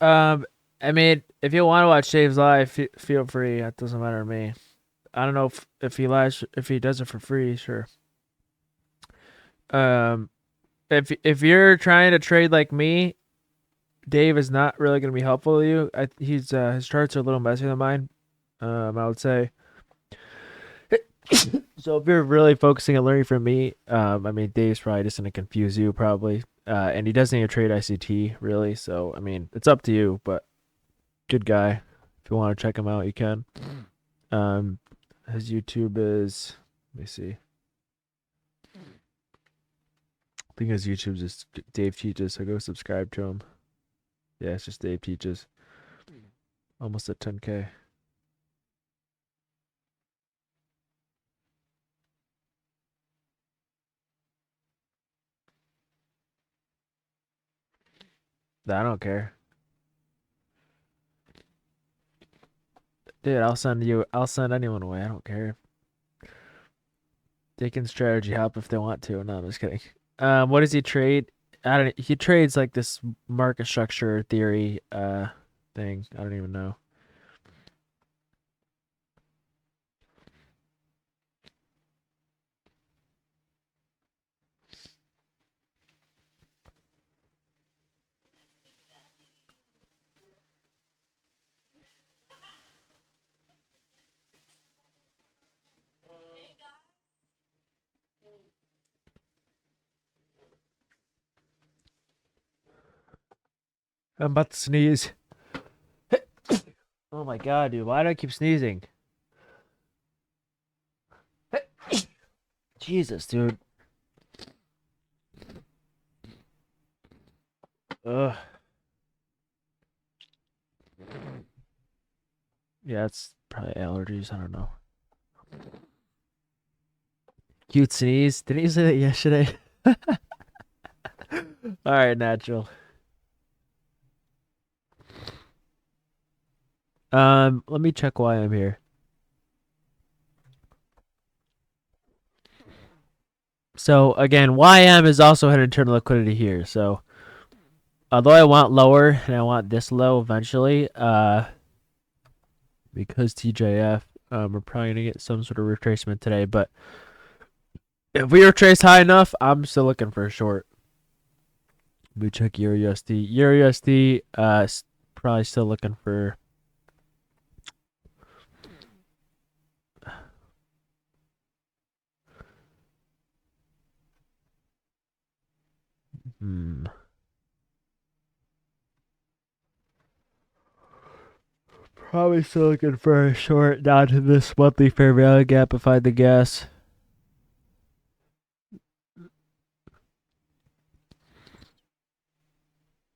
I mean, if you want to watch Dave's live, feel free. That doesn't matter to me. I don't know if he lives if he does it for free. Sure. Um, if you're trying to trade like me, Dave is not really going to be helpful to you. He's his charts are a little messier than mine. I would say. So if you're really focusing on learning from me, I mean, Dave's probably just going to confuse you probably. And he doesn't even trade ICT really. So I mean, it's up to you. But good guy. If you want to check him out, you can. Um, his YouTube is. Let me see. I think his YouTube is just Dave Teaches. So go subscribe to him. Yeah, it's just Dave Teaches. Almost at 10K. I don't care. Dude, I'll send anyone away. I don't care. They can strategy hop if they want to. No, I'm just kidding. What does he trade? I don't. He trades like this market structure theory thing. I don't even know. I'm about to sneeze. Oh my god, dude! Why do I keep sneezing? Jesus, dude. Ugh. Yeah, it's probably allergies. I don't know. Cute sneeze. Didn't you say that yesterday? All right, natural. Let me check why I'm here. So again, YM is also had internal liquidity here. So although I want lower and I want this low eventually, because TJF, we're probably gonna get some sort of retracement today. But if we retrace high enough, I'm still looking for a short. We check Euro USD. Euro USD, probably still looking for. Hmm. Probably still looking for a short down to this monthly fair value gap if I had to guess.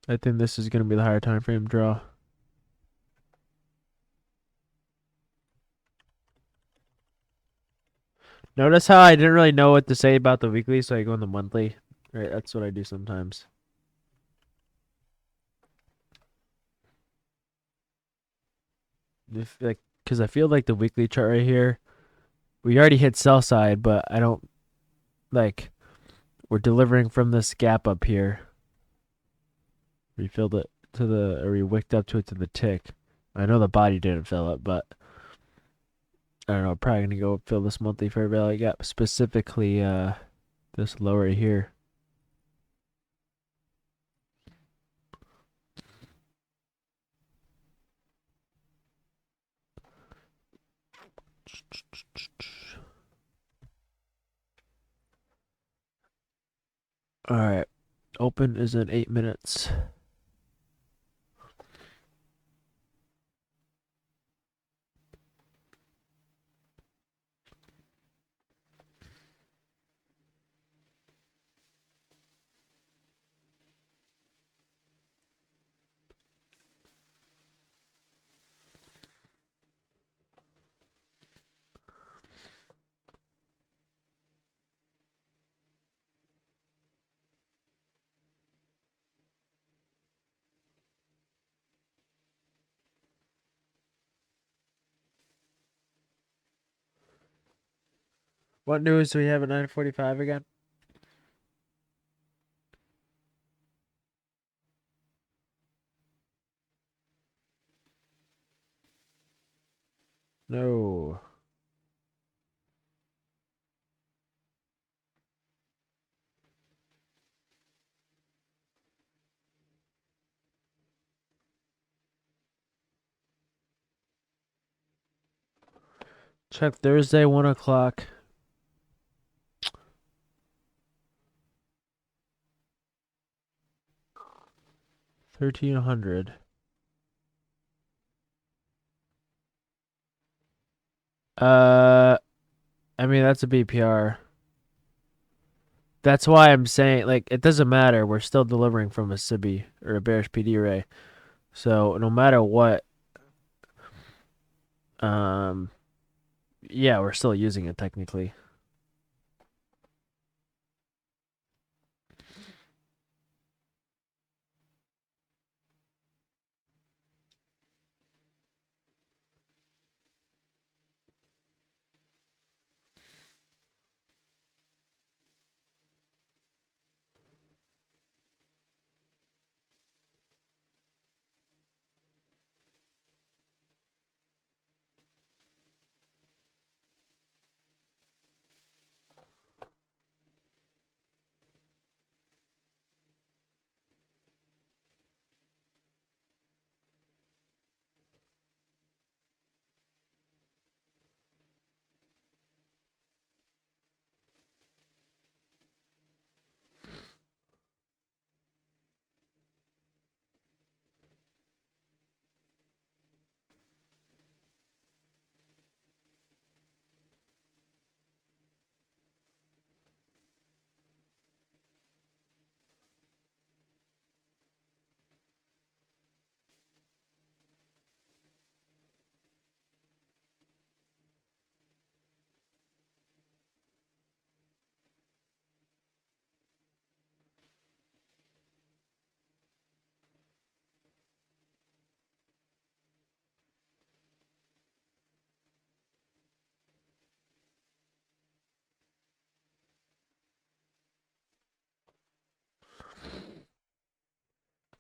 I think this is going to be the higher time frame draw. Notice how I didn't really know what to say about the weekly, so I go in the monthly. Right, that's what I do sometimes. If like, because I feel like the weekly chart right here, we already hit sell side, but I don't like. We're delivering from this gap up here. We filled it to the, or we wicked up to it to the tick. I know the body didn't fill it, but I don't know. Probably gonna go fill this monthly fair value gap, specifically this low right here. All right, open is in 8 minutes. What news do we have at 9:45 again? Check Thursday, 1 o'clock. $1,300. I mean, that's a BPR. That's why I'm saying, like, it doesn't matter. We're still delivering from a SIBI or a bearish PD array. So no matter what, um, yeah, we're still using it technically.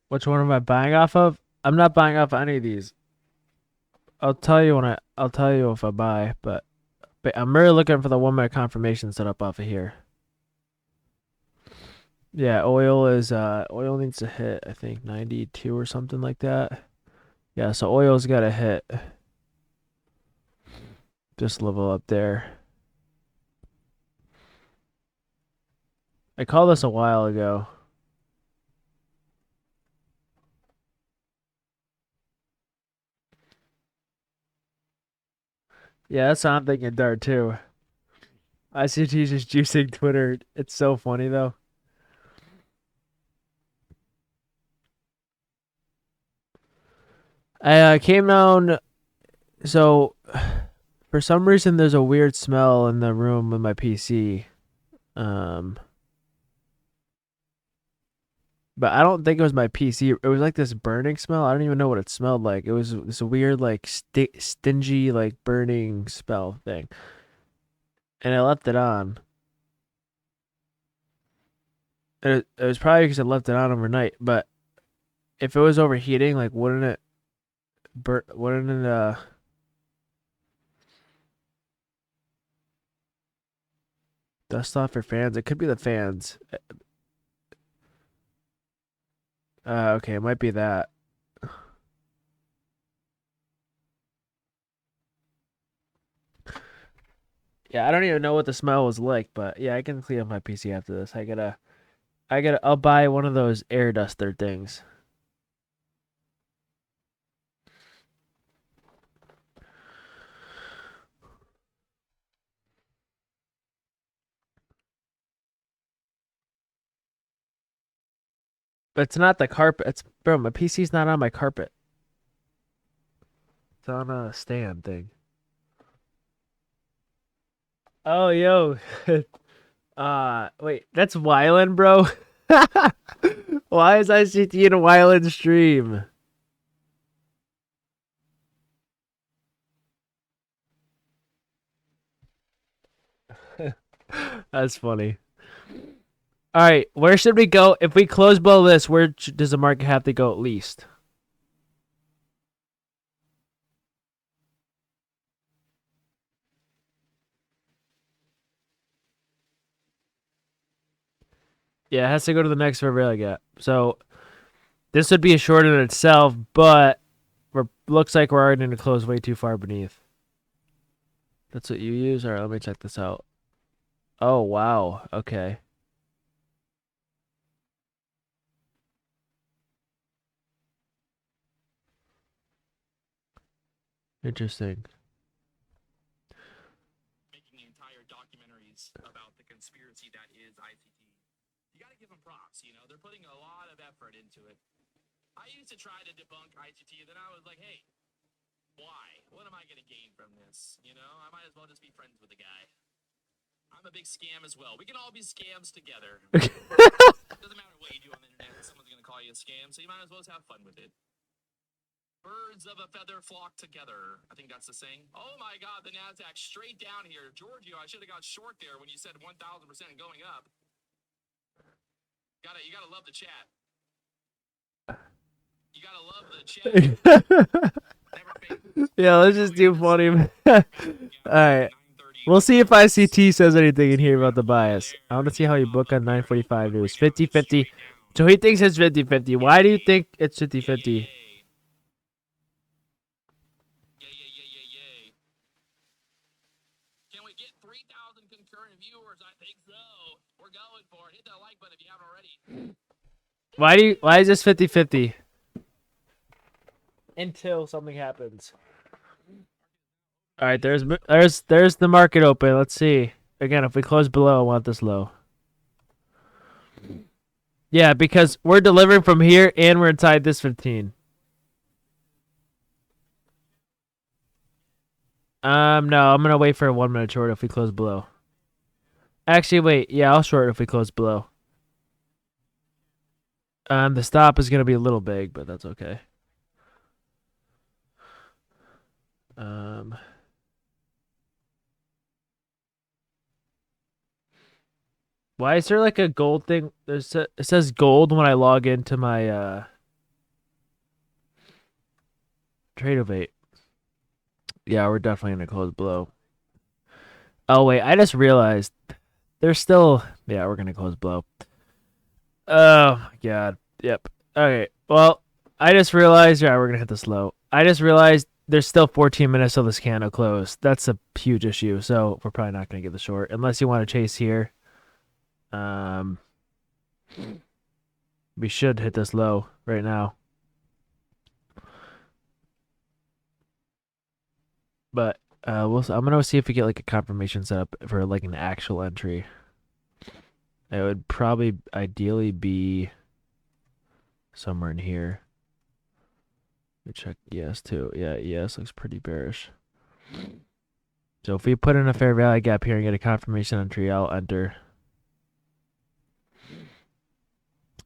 Which one am I buying off of? I'm not buying off any of these. I'll tell you I'll tell you if I buy, but I'm really looking for the 1 minute confirmation set up off of here. Yeah, oil needs to hit, I think 92 or something like that. Yeah, so oil's got to hit this level up there. I called this a while ago. Yeah, that's what I'm thinking, Dart, too. ICT is just juicing Twitter. It's so funny, though. I came down. So, for some reason, there's a weird smell in the room with my PC. Um, but I don't think it was my PC. It was like this burning smell. I don't even know what it smelled like. It was this weird, like, stingy, like, burning smell thing. And I left it on. And it was probably because I left it on overnight. But if it was overheating, like, wouldn't it wouldn't it dust off your fans? It could be the fans. Okay, it might be that. Yeah, I don't even know what the smell was like, but yeah, I can clean up my PC after this. I'll buy one of those air duster things. But it's not the carpet. Bro, my PC's not on my carpet. It's on a stand thing. Oh, yo. Wait, that's Wyland, bro. Why is ICT in a Wyland stream? That's funny. All right, where should we go? If we close below this, where does the market have to go at least? Yeah, it has to go to the next FxReplay gap. So this would be a short in itself, but looks like we're already going to close way too far beneath. That's what you use? All right, let me check this out. Oh, wow. Okay. Interesting. Making entire documentaries about the conspiracy that is ICT. You got to give them props, you know. They're putting a lot of effort into it. I used to try to debunk ICT, then I was like, hey, why? What am I going to gain from this? You know, I might as well just be friends with the guy. I'm a big scam as well. We can all be scams together. Doesn't matter what you do on the internet, someone's going to call you a scam, so you might as well just have fun with it. Birds of a feather flock together. I think that's the saying. Oh my God, the NASDAQ straight down here. Giorgio, I should have got short there when you said 1,000% going up. You gotta love the chat. You gotta love the chat. Yeah, let's just do funny. All right. We'll see if ICT says anything in here about the bias. I want to see how you book on 945 news. 50-50. So he thinks it's 50-50. Why do you think it's 50-50? Can we get 3,000 concurrent viewers? I think so. We're going for it. Hit that like button if you haven't already. Why is this 50-50? Until something happens. All right, there's the market open. Let's see. Again, if we close below, I want this low. Yeah, because we're delivering from here and we're inside this 15. No, I'm gonna wait for a 1 minute short if we close below. Actually, wait. Yeah, I'll short if we close below. The stop is gonna be a little big, but that's okay. Why is there like a gold thing? It says gold when I log into my Tradeify. Yeah, we're definitely gonna close below. Oh wait, I just realized there's still. Yeah, we're gonna close below. Oh my god. Yep. Okay. Well, I just realized. Yeah, we're gonna hit this low. I just realized there's still 14 minutes till this candle close. That's a huge issue. So we're probably not gonna get the short unless you want to chase here. We should hit this low right now. But I'm gonna see if we get like a confirmation set up for like an actual entry. It would probably ideally be somewhere in here. Let me check ES too. Yeah, ES looks pretty bearish. So if we put in a fair value gap here and get a confirmation entry, I'll enter.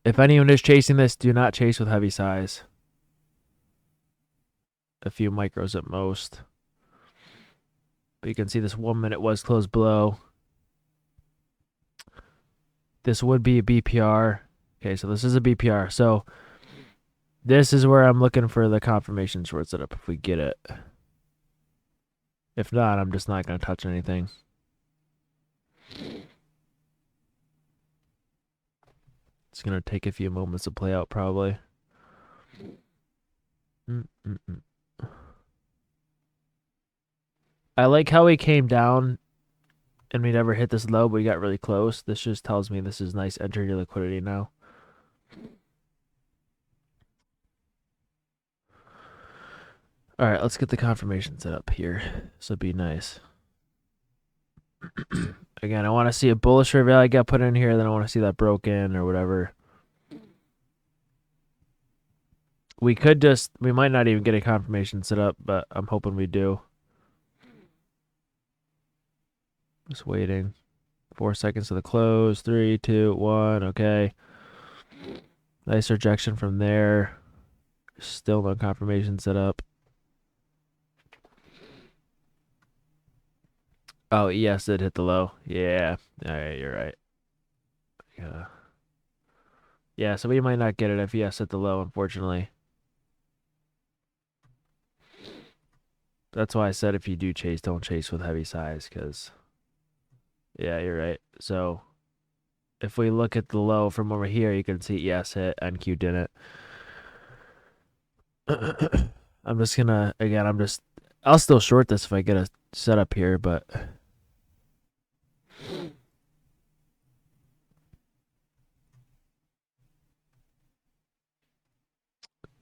If anyone is chasing this, do not chase with heavy size. A few micros at most. But you can see this 1 minute was closed below. This would be a BPR. Okay, so this is a BPR. So this is where I'm looking for the confirmation short setup if we get it. If not, I'm just not going to touch anything. It's going to take a few moments to play out probably. I like how we came down and we never hit this low, but we got really close. This just tells me this is nice entry liquidity now. All right, let's get the confirmation set up here. This would be nice. Again, I want to see a bullish fair value got put in here. Then I want to see that broken or whatever. We might not even get a confirmation set up, but I'm hoping we do. Just waiting. 4 seconds to the close. 3, 2, 1. Okay. Nice rejection from there. Still no confirmation set up. Oh, yes, it hit the low. Yeah. All right, you're right. Yeah. Yeah, so we might not get it if yes hit the low, unfortunately. That's why I said if you do chase, don't chase with heavy size, because, yeah, you're right. So if we look at the low from over here, you can see yes hit, NQ didn't. I'm just gonna, again, I'll still short this if I get a setup here, but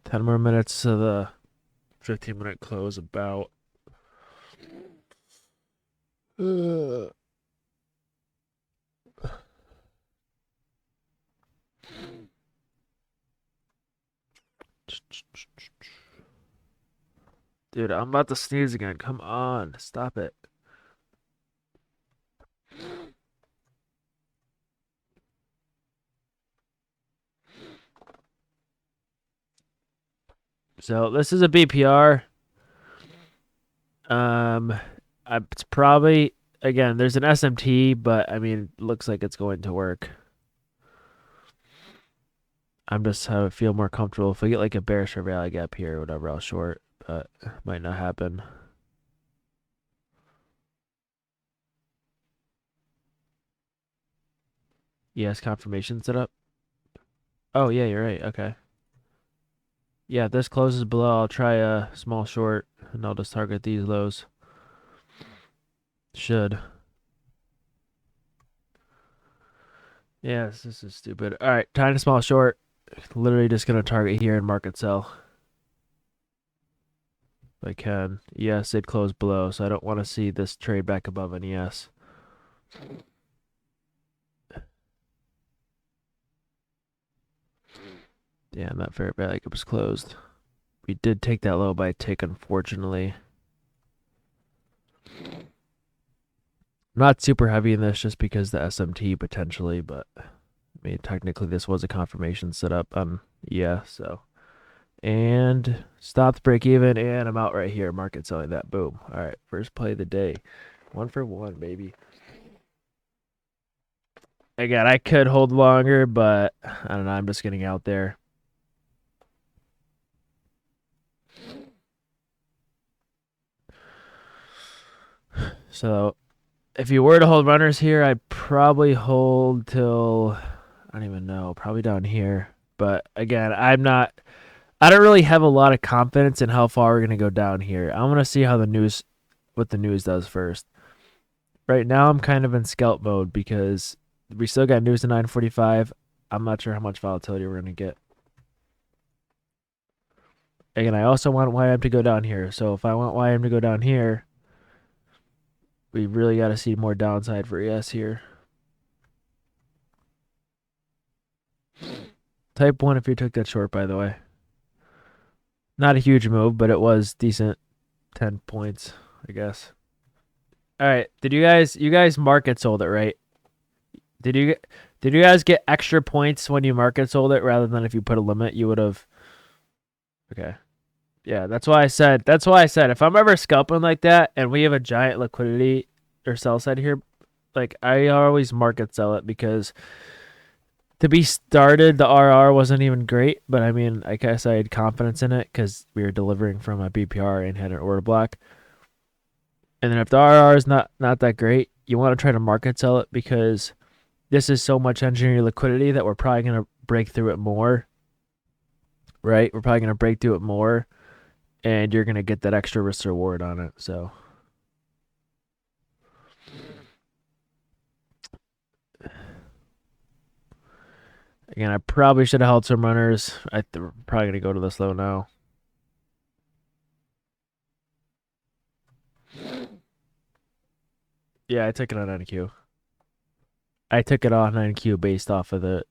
10 more minutes to the 15-minute close about. Dude, I'm about to sneeze again. Come on, stop it. So this is a BPR. It's probably, again, there's an SMT, but I mean, it looks like it's going to work. I'm just how I feel more comfortable. If we get like a bearish or rally gap here or whatever, I'll short, but it might not happen. Yes, confirmation setup. Oh yeah, you're right. Okay. Yeah, if this closes below, I'll try a small short and I'll just target these lows. Should. Yes, this is stupid. All right, tiny small short. Literally just gonna target here and market sell. If I can. Yes, it closed below, so I don't want to see this trade back above an ES. Damn, that fair value was closed. We did take that low by a tick, unfortunately. I'm not super heavy in this just because the SMT potentially, but I mean, technically this was a confirmation setup. Yeah, so. And stopped break even, and I'm out right here. Market selling that. Boom. All right, first play of the day. 1 for 1, baby. Again, I could hold longer, but I don't know. I'm just getting out there. So if you were to hold runners here, I'd probably hold till, I don't even know, probably down here. But again, I don't really have a lot of confidence in how far we're going to go down here. I'm going to see how what the news does first. Right now, I'm kind of in scalp mode because we still got news at 9:45. I'm not sure how much volatility we're going to get. Again, I also want YM to go down here. So if I want YM to go down here, we really got to see more downside for ES here. Type 1 if you took that short, by the way. Not a huge move, but it was decent. 10 points, I guess. All right. You guys market sold it, right? Did you guys get extra points when you market sold it rather than if you put a limit, you would have? Okay. Yeah, that's why I said if I'm ever scalping like that and we have a giant liquidity or sell side here, like I always market sell it because to be started, the RR wasn't even great, but I mean, I guess I had confidence in it because we were delivering from a BPR and had an order block. And then if the RR is not that great, you want to try to market sell it because this is so much engineering liquidity that we're probably going to break through it more, right? We're probably going to break through it more, and you're going to get that extra risk reward on it. So again, I probably should have held some runners. I'm probably going to go to this low now. Yeah, I took it on NQ. I took it on NQ based off of the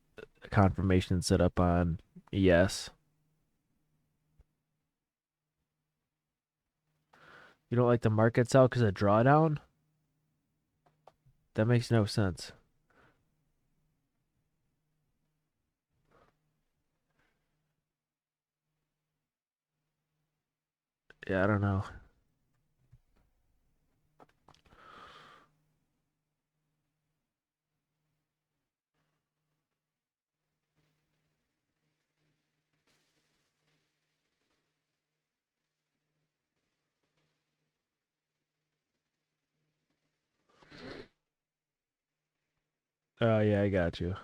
confirmation set up on ES. You don't like the market sell because of drawdown? That makes no sense. Yeah, I don't know. Oh, yeah, I got you.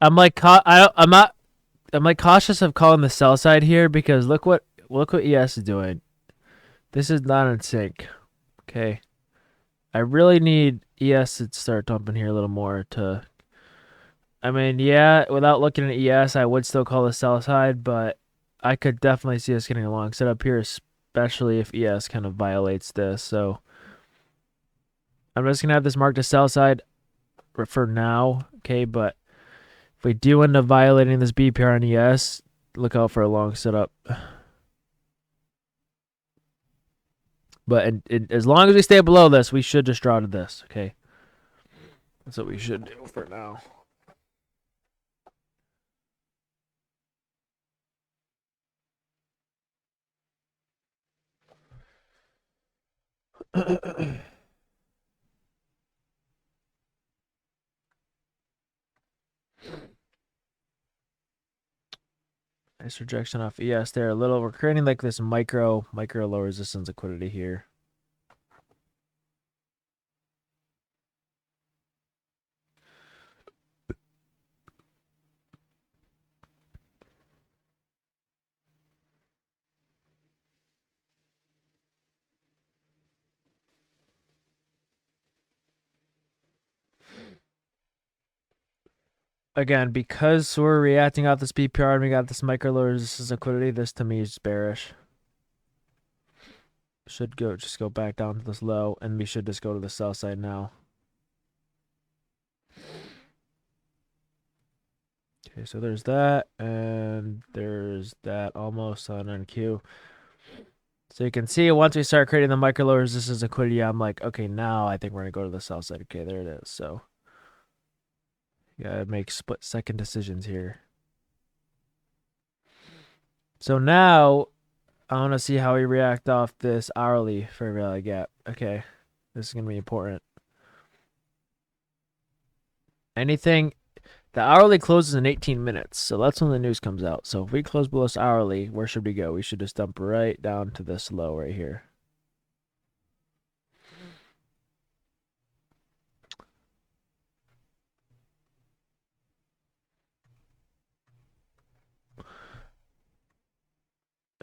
I'm like I'm like cautious of calling the sell side here because look what ES is doing. This is not in sync. Okay. I really need ES to start dumping here a little more to I mean, yeah, without looking at ES, I would still call the sell side, but I could definitely see us getting a long set up here, especially if ES kind of violates this. So I'm just gonna have this marked as sell side for now, okay? But if we do end up violating this BPR on ES, look out for a long setup. But as long as we stay below this, we should just draw to this, okay? That's what we should do for now. Nice rejection off ES there. We're creating like this micro low resistance liquidity here. Again, because we're reacting off this BPR and we got this micro low resistance liquidity, this to me is bearish. Should just go back down to this low, and we should just go to the sell side now. Okay, so there's that, and there's that almost on NQ. So you can see once we start creating the micro low resistance liquidity, I'm like, okay, now I think we're gonna go to the sell side. Okay, there it is. So you gotta make split second decisions here. So now I want to see how we react off this hourly fair value gap. Okay, this is gonna be important. Anything, the hourly closes in 18 minutes, so that's when the news comes out. So if we close below this hourly, where should we go? We should just dump right down to this low right here.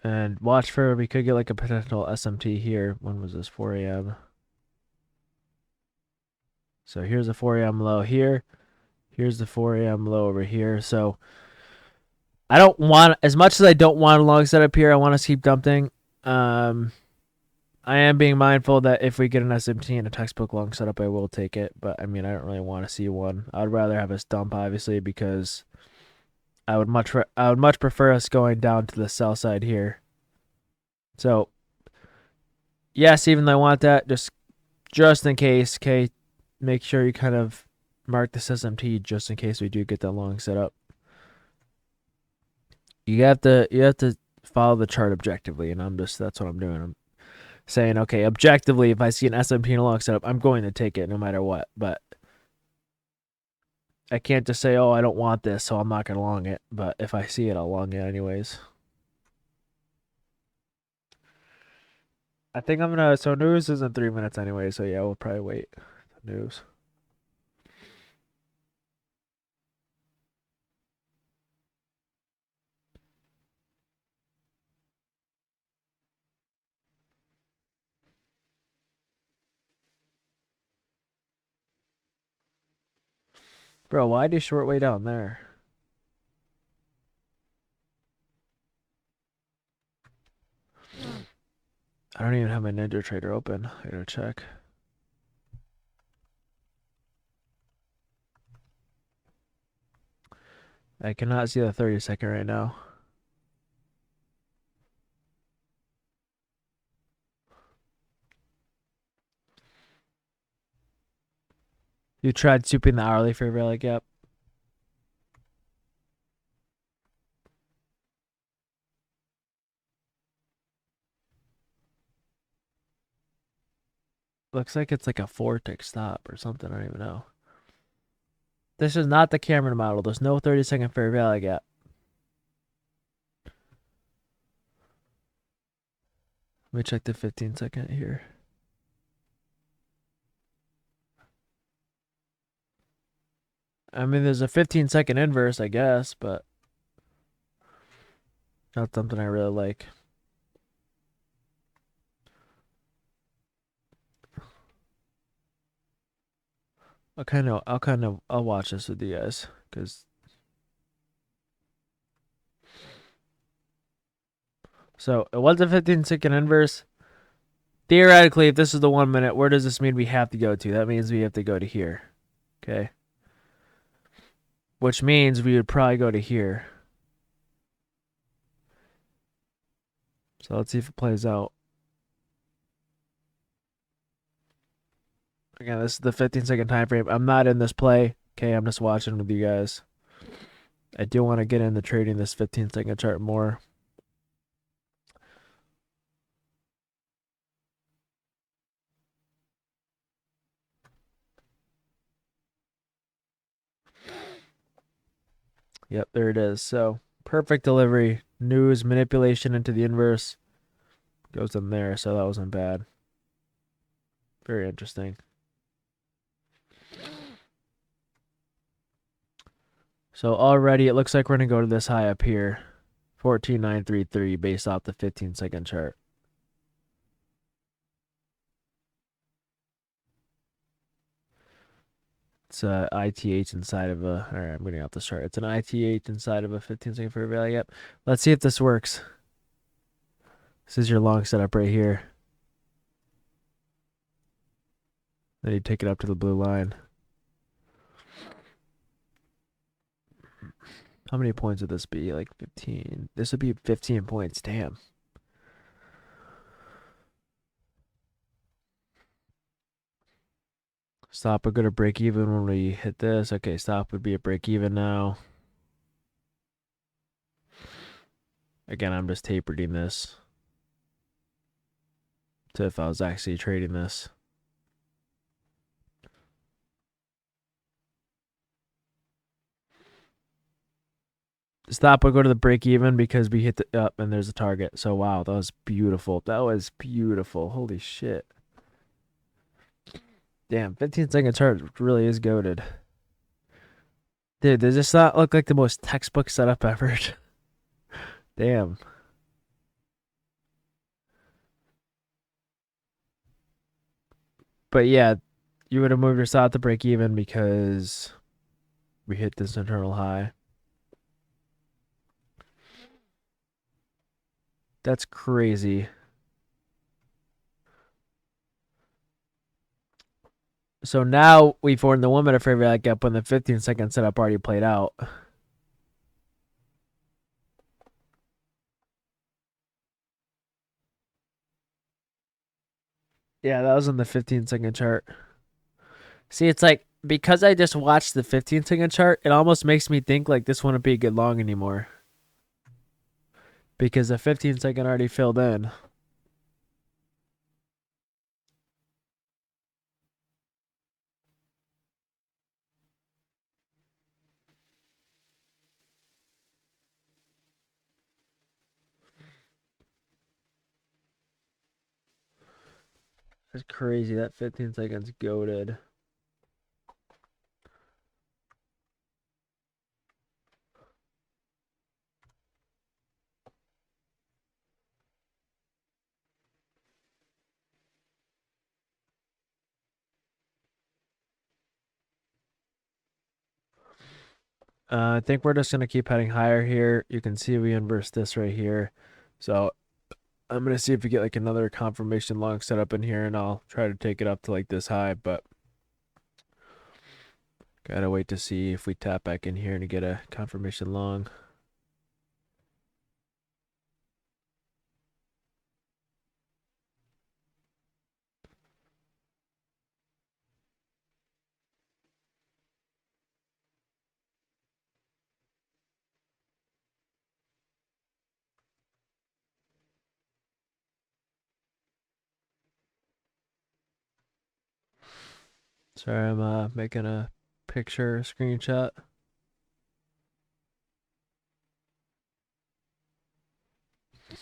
And watch for, we could get like a potential SMT here. When was this? 4 a.m. So here's a 4 a.m. low here. Here's the 4 a.m. low over here. So I don't want, as much as I don't want a long setup here, I want to keep dumping. I am being mindful that if we get an SMT and a textbook long setup, I will take it. But I mean, I don't really want to see one. I'd rather have us dump, obviously, because I would much prefer us going down to the sell side here. So yes, even though I want that, just in case, okay, make sure you kind of mark this SMT just in case we do get that long setup. You have to follow the chart objectively, and that's what I'm doing. I'm saying, okay, objectively, if I see an SMT and a long setup, I'm going to take it no matter what. But I can't just say, oh, I don't want this, so I'm not going to long it. But if I see it, I'll long it anyways. I think I'm going to, so news is in 3 minutes anyway, so yeah, we'll probably wait. News. Bro, why do short way down there? I don't even have my Ninja Trader open. I gotta check. I cannot see the 30-second right now. You tried souping the hourly fair value gap? Looks like it's like a 4-tick stop or something. I don't even know. This is not the Cameron model. There's no 30-second fair value gap. Let me check the 15-second here. I mean, there's a 15-second inverse, I guess, but not something I really like. I'll watch this with you guys because so it was a 15-second inverse. Theoretically, if this is the 1 minute, where does this mean we have to go to? That means we have to go to here. Okay. Which means we would probably go to here. So let's see if it plays out. Again, this is the 15-second time frame. I'm not in this play. Okay, I'm just watching with you guys. I do want to get into trading this 15-second chart more. Yep, there it is. So perfect delivery. News manipulation into the inverse goes in there. So that wasn't bad. Very interesting. So already it looks like we're going to go to this high up here. 14,933 based off the 15-second chart. It's a ITH inside of a. All right, I'm getting off this chart. It's an ITH inside of a 15-second fair value gap. Let's see if this works. This is your long setup right here. Then you take it up to the blue line. How many points would this be? Like 15. This would be 15 points. Damn. Stop would go to break even when we hit this. Okay, stop would be a break even now. Again, I'm just tapering this to if I was actually trading this. Stop would go to the break even because we hit the up and there's a target. So wow, that was beautiful. That was beautiful. Holy shit. Damn, 15-second chart really is goated. Dude, does this not look like the most textbook setup ever? Damn. But yeah, you would have moved your stop to break even because we hit this internal high. That's crazy. So now we formed the 1 minute fair value gap when the 15-second setup already played out. Yeah, that was on the 15-second chart. See, it's like because I just watched the 15-second chart, it almost makes me think like this wouldn't be a good long anymore. Because the 15-second already filled in. That's crazy. That 15 seconds goated. I think we're just going to keep heading higher here. You can see we inverse this right here. So I'm going to see if we get like another confirmation long setup in here and I'll try to take it up to like this high, but gotta wait to see if we tap back in here and get a confirmation long. Sorry, I'm making a picture screenshot. If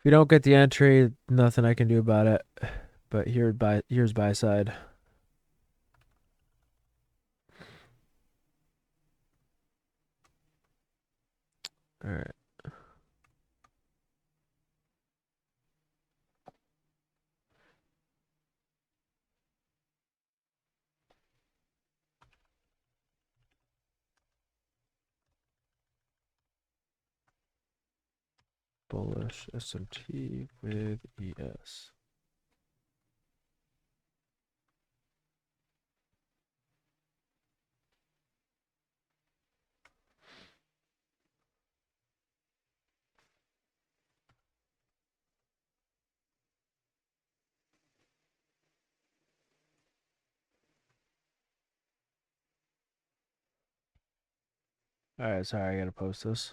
you don't get the entry, nothing I can do about it. But here's buy side. All right. Bullish SMT with ES. All right, sorry, I gotta post this.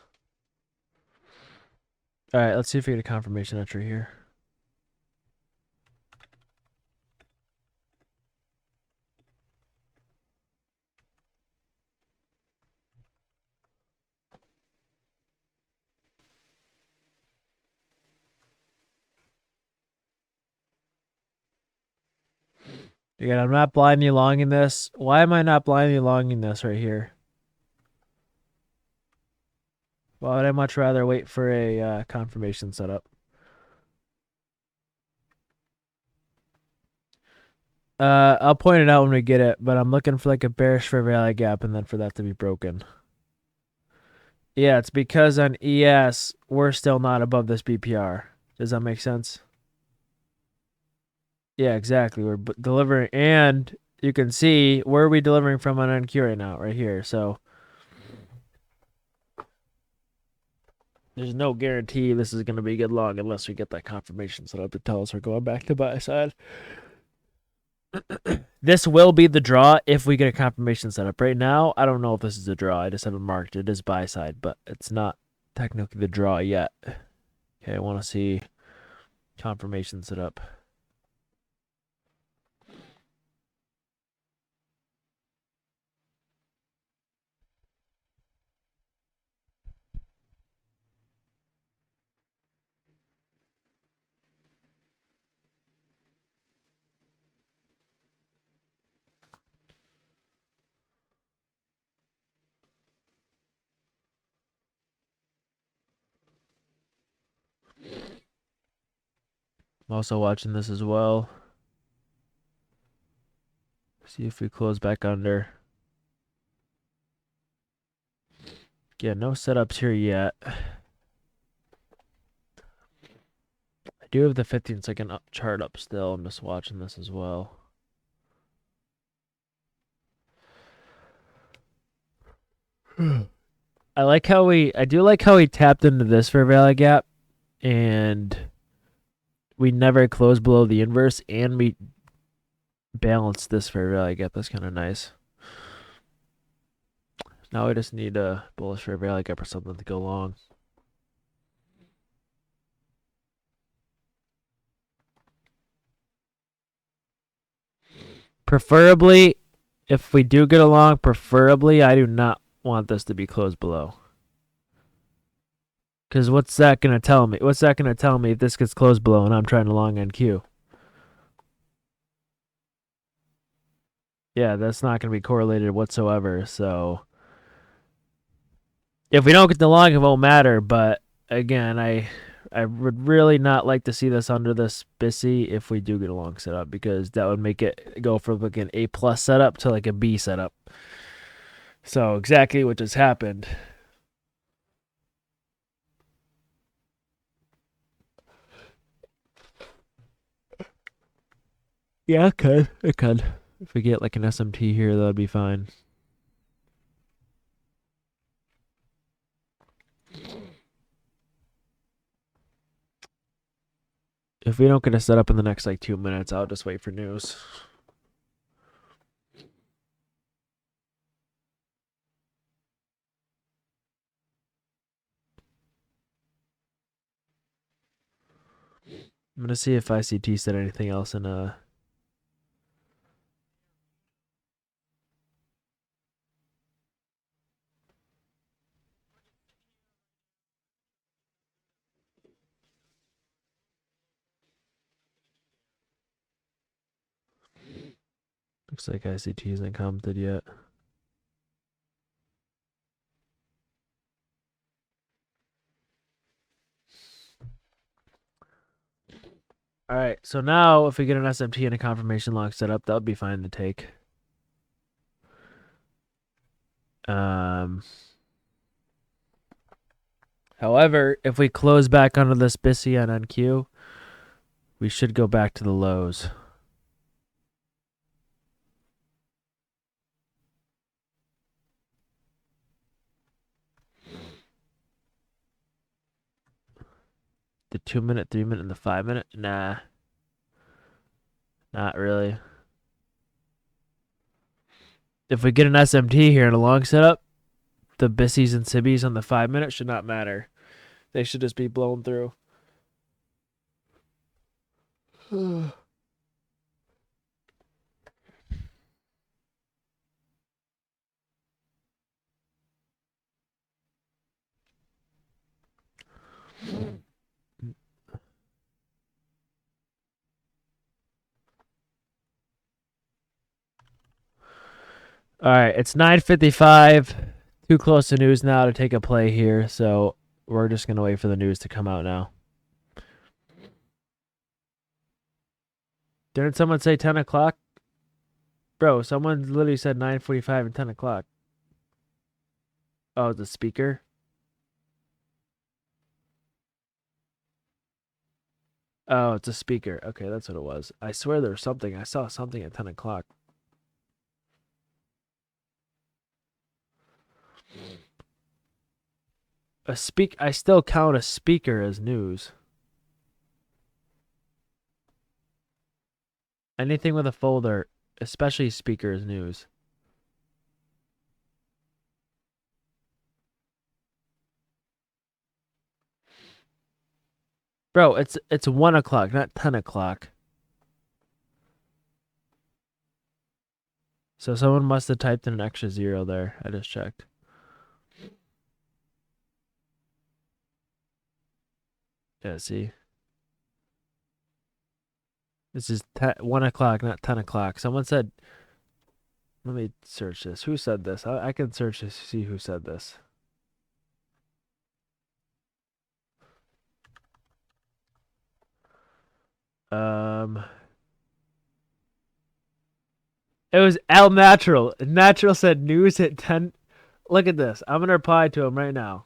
All right, let's see if we get a confirmation entry here. Again, I'm not blindly longing this. Why am I not blindly longing this right here? Why would I much rather wait for a confirmation setup? I'll point it out when we get it, but I'm looking for like a bearish fair value gap and then for that to be broken. Yeah, it's because on ES, we're still not above this BPR. Does that make sense? Yeah, exactly. We're delivering, and you can see where are we delivering from on NQ right now, right here. So there's no guarantee this is going to be good long unless we get that confirmation set up to tell us we're going back to buy side. This will be the draw if we get a confirmation setup. Right now, I don't know if this is a draw. I just haven't marked it as buy side, but it's not technically the draw yet. Okay, I want to see confirmation setup. I'm also watching this as well. See if we close back under. Yeah, no setups here yet. I do have the 15-second chart up still. I'm just watching this as well. I do like how we tapped into this fair value gap and we never closed below the inverse and we balanced this fair value gap. That's kind of nice. Now we just need a bullish fair value gap or something to go long. Preferably, if we do get along, preferably I do not want this to be closed below. Because what's that going to tell me? What's that going to tell me if this gets closed below and I'm trying to long NQ? Yeah, that's not going to be correlated whatsoever. So if we don't get the long, it won't matter. But again, I would really not like to see this under this BISI if we do get a long setup, because that would make it go from like an A+ setup to like a B setup. So exactly what just happened. Yeah, it could. It could. If we get like an SMT here, that'd be fine. If we don't get a setup in the next like 2 minutes, I'll just wait for news. I'm gonna see if ICT said anything else in Looks like ICT hasn't commented yet. All right, so now if we get an SMT and a confirmation lock set up, that would be fine to take. However, if we close back under this BISI on NQ, we should go back to the lows. The 2 minute, 3 minute, and the 5 minute? Nah. Not really. If we get an SMT here in a long setup, the BISIs and SIBIs on the 5 minute should not matter. They should just be blown through. All right, it's 9:55. Too close to news now to take a play here, so we're just going to wait for the news to come out now. Didn't someone say 10 o'clock? Bro, someone literally said 9:45 and 10 o'clock. Oh, the speaker? Oh, it's a speaker. Okay, that's what it was. I swear there was something. I saw something at 10 o'clock. I still count a speaker as news. Anything with a folder, especially speaker, is news. Bro, it's 1 o'clock, not 10 o'clock. So someone must have typed in an extra 0 there. I just checked. Yeah, see? This is 1 o'clock, not 10 o'clock. Someone said, let me search this. Who said this? I can search this to see who said this. It was El Natural. Natural said news at 10. Look at this. I'm going to reply to him right now.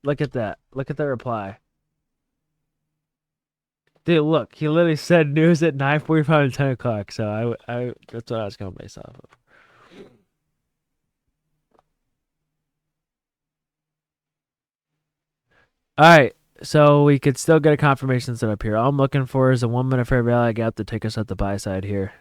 Look at that. Look at the reply. Dude, look. He literally said news at 9:45 and 10 o'clock. So I that's what I was going to base off of. All right. So we could still get a confirmation set up here. All I'm looking for is a 1 minute fair value gap to take us at the buy side here.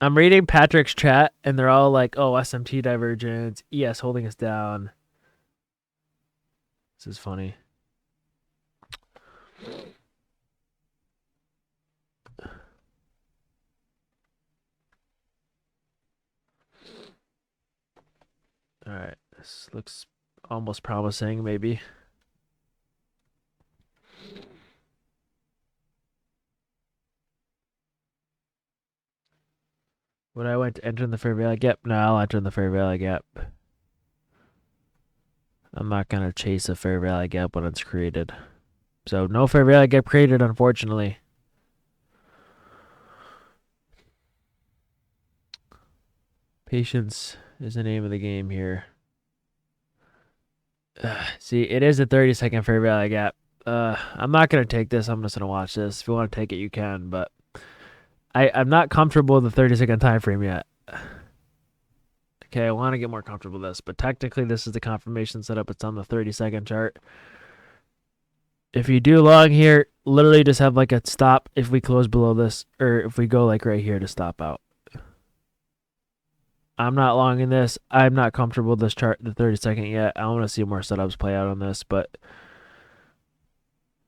I'm reading Patrick's chat, and they're all like, oh, SMT divergence, ES holding us down. This is funny. All right, this looks almost promising, maybe. Would I went to enter in the fair value gap? No, I'll enter in the fair value gap. I'm not going to chase a fair value gap when it's created. So no fair value gap created, unfortunately. Patience is the name of the game here. See, it is a 30-second fair value gap. I'm not going to take this. I'm just going to watch this. If you want to take it, you can, but I'm not comfortable with the 30-second time frame yet. Okay, I want to get more comfortable with this, but technically this is the confirmation setup. It's on the 30-second chart. If you do long here, literally just have like a stop if we close below this, or if we go like right here to stop out. I'm not long in this. I'm not comfortable with this chart, the 30-second yet. I want to see more setups play out on this, but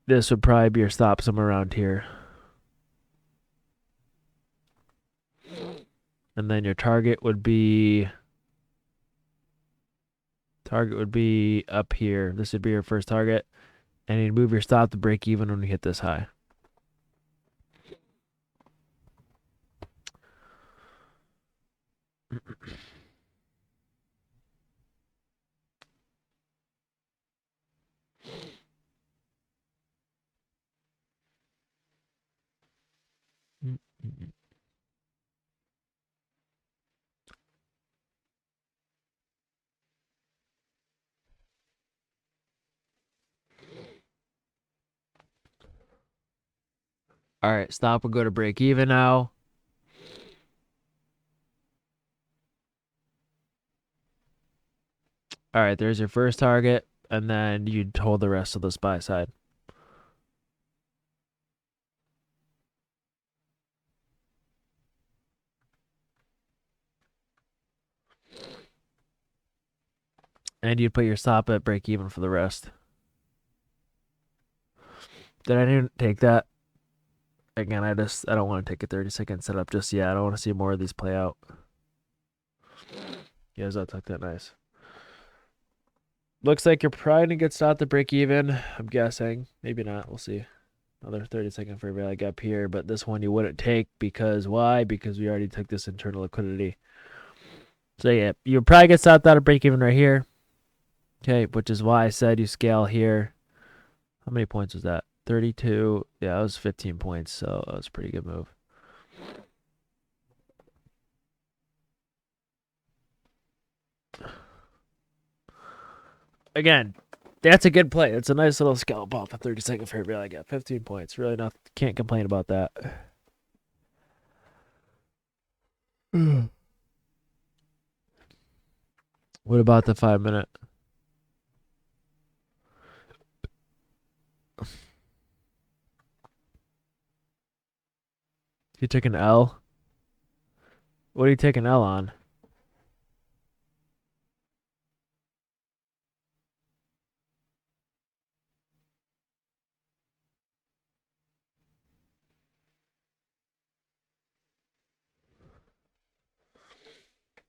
this would probably be your stop somewhere around here. And then your target would be up here. This would be your first target. And you move your stop to break even when you hit this high. All right, stop will go to break even now. All right, there's your first target, and then you'd hold the rest of this buy side. And you'd put your stop at break even for the rest. Did I didn't take that? Again, I don't want to take a 30-second setup just yet. I don't want to see more of these play out. Yes, I took that nice. Looks like you're probably going to get stopped to break even. I'm guessing. Maybe not. We'll see. Another 30-second fair value gap here. But this one you wouldn't take because why? Because we already took this internal liquidity. So yeah, you'll probably get stopped out of break even right here. Okay, which is why I said you scale here. How many points was that? 32. Yeah, that was 15 points. So that was a pretty good move. Again, that's a good play. It's a nice little scalp off a 30-second fair value gap. 15 points. Really not. Can't complain about that. What about the 5-minute? You took an L? What do you take an L on?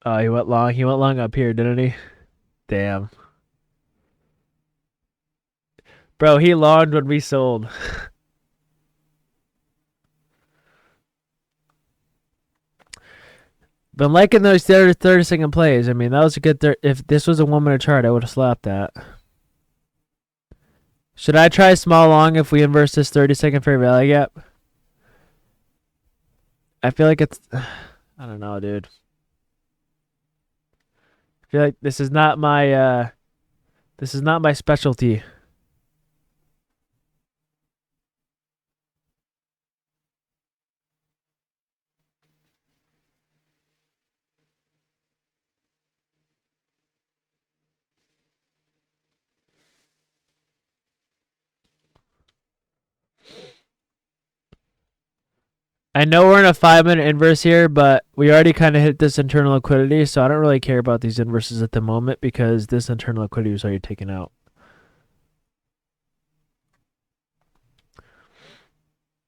Oh, he went long. He went long up here, didn't he? Damn. Bro, he longed when we sold. Been liking those 30-second plays. I mean, that was a good. If this was a 1-minute chart, I would have slapped that. Should I try small long if we inverse this 30-second fair value gap? I feel like it's. I don't know, dude. I feel like this is not my. This is not my specialty. I know we're in a 5-minute inverse here, but we already kind of hit this internal liquidity, so I don't really care about these inverses at the moment because this internal liquidity was already taken out.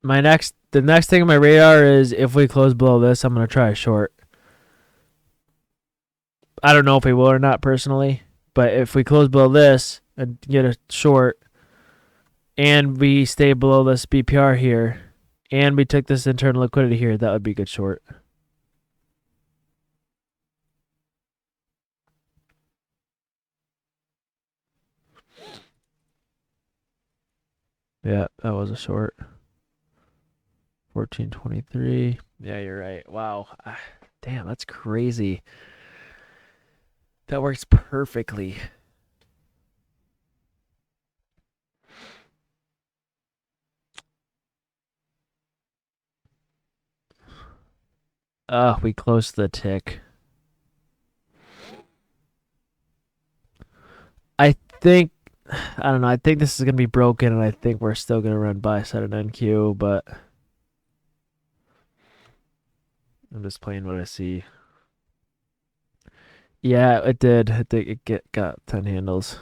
The next thing on my radar is if we close below this, I'm gonna try a short. I don't know if we will or not personally, but if we close below this and get a short, and we stay below this BPR here, and we took this internal liquidity here, that would be a good short. Yeah, that was a short. 1423. Yeah, you're right. Wow. Damn, that's crazy. That works perfectly. We closed the tick. I think, I don't know. I think this is going to be broken, and I think we're still going to run buy side at NQ, but I'm just playing what I see. Yeah, it did. It got 10 handles.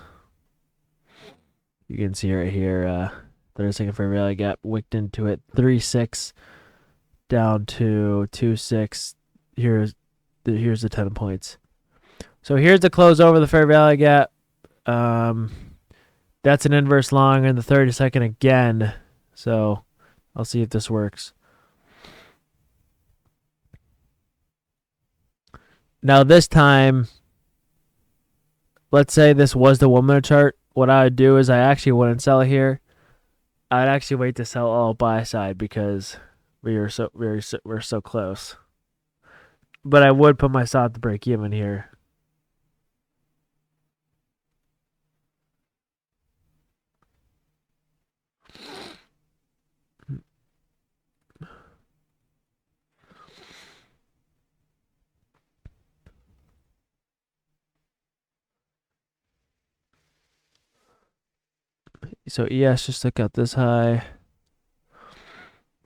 You can see right here, 30-second fair value gap wicked into it. 3.6 down to 2.6. Here's the 10 points. So here's the close over the fair value gap. That's an inverse long in the 30-second again. So I'll see if this works. Now this time, let's say this was the 1 minute chart. What I would do is I actually wouldn't sell here. I'd actually wait to sell all buy side because we're so close. But I would put my stop to break even here. So ES just took out this high,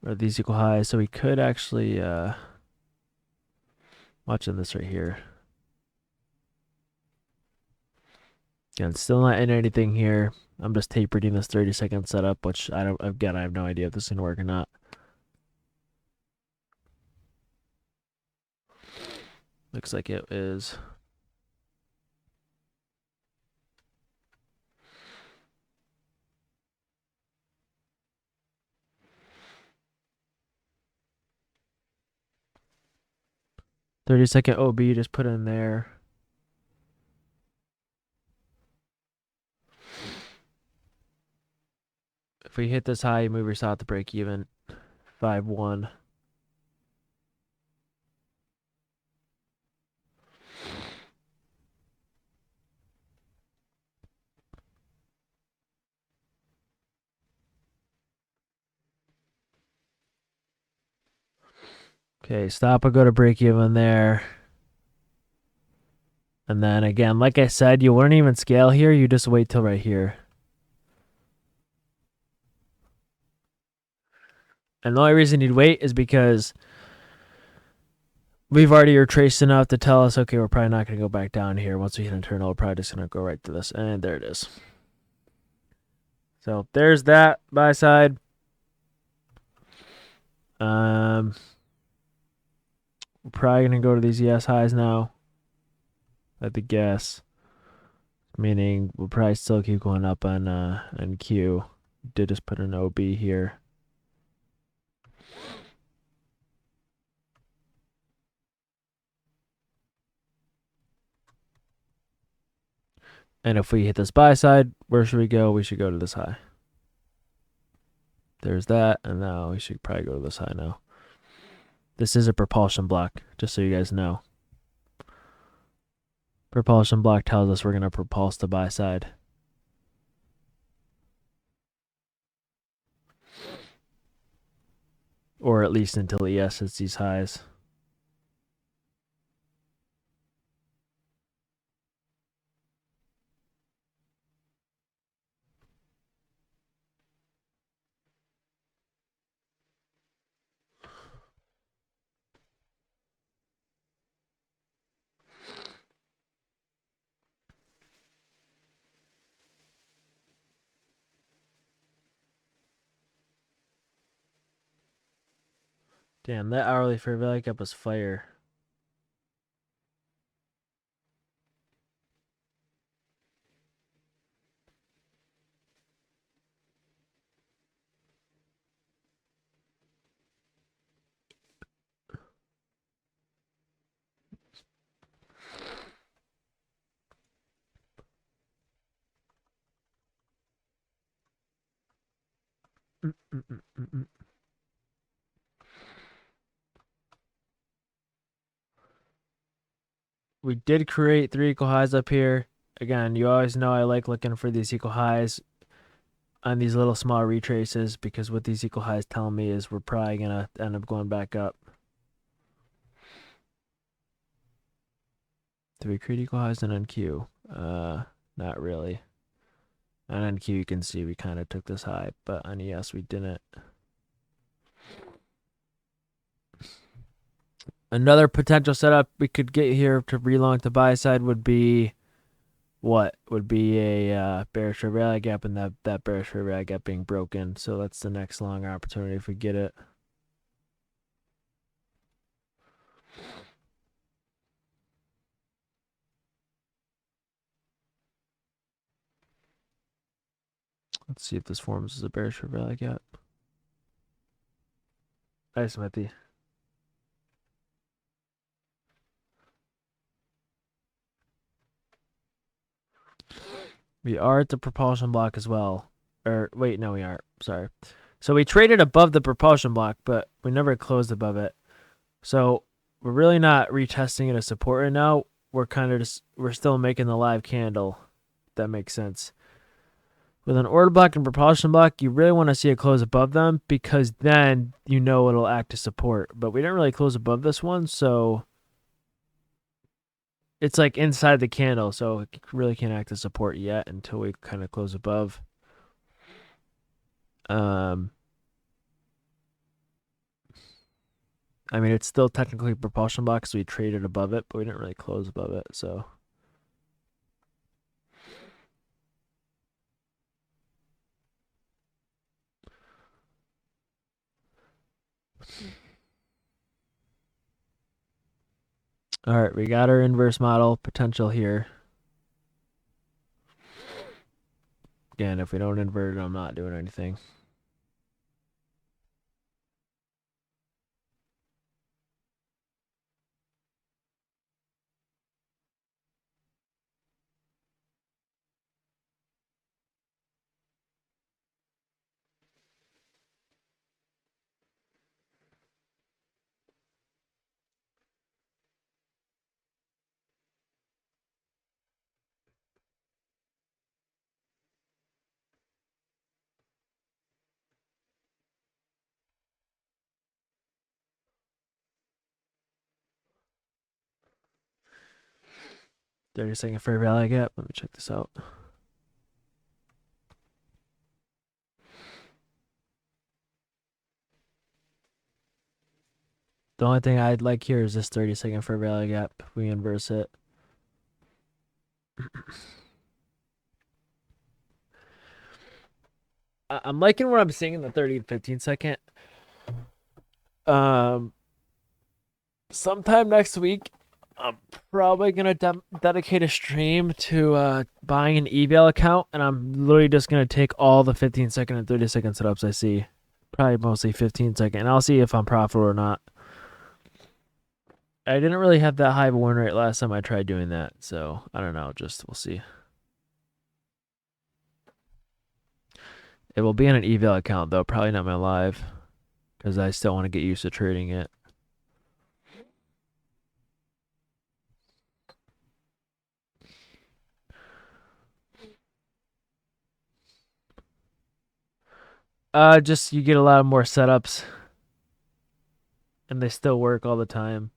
or these equal highs. So we could actually watching this right here. Again, still not in anything here. I'm just tapering this 30-second setup, which I have no idea if this is gonna work or not. Looks like it is. "30-second OB just put in there. If we hit this high, you move your stop to break even. 5-1. Okay, stop will go to break even there. And then again, like I said, you wouldn't even scale here. You just wait till right here. And the only reason you'd wait is because we've already retraced enough to tell us, okay, we're probably not going to go back down here. Once we hit internal, we're probably just going to go right to this. And there it is. So there's that buy side. We're probably going to go to these ES highs now. At the guess. Meaning we'll probably still keep going up on Q. Did just put an OB here. And if we hit this buy side, where should we go? We should go to this high. There's that, and now we should probably go to this high now. This is a propulsion block, just so you guys know. Propulsion block tells us we're going to propulse the buy side. Or at least until ES hits these highs. Damn, that hourly fair value gap was fire. We did create 3 equal highs up here. Again, you always know I like looking for these equal highs on these little small retraces, because what these equal highs tell me is we're probably going to end up going back up. Do we create equal highs on NQ? Not really. On NQ, you can see we kind of took this high, but on ES, we didn't. Another potential setup we could get here to relong to buy side would be what? Would be a bearish fair value gap, and that bearish fair value gap being broken. So that's the next long opportunity if we get it. Let's see if this forms as a bearish fair value gap. Nice, Smithy. We are at the propulsion block as well. Or wait, no, we aren't. Sorry. So we traded above the propulsion block, but we never closed above it. So we're really not retesting it as support right now. We're kind of just we're still making the live candle. If that makes sense. With an order block and propulsion block, you really want to see it close above them because then you know it'll act as support. But we didn't really close above this one, so it's like inside the candle, so it really can't act as support yet until we kind of close above. I mean, it's still technically propulsion block, so we traded above it, but we didn't really close above it, so. All right, we got our inverse model potential here. Again, if we don't invert it, I'm not doing anything. $30-second fair value gap. Let me check this out. The only thing I'd like here is this 30-second fair value gap. If we inverse it. I'm liking what I'm seeing in the 30 and 15 second. Sometime next week, I'm probably gonna dedicate a stream to buying an eval account, and I'm literally just gonna take all the 15-second and 30-second setups I see. Probably mostly 15-second, and I'll see if I'm profitable or not. I didn't really have that high of a win rate last time I tried doing that, so I don't know. Just we'll see. It will be on an eval account though, probably not my live, because I still want to get used to trading it. Just you get a lot more setups, and they still work all the time.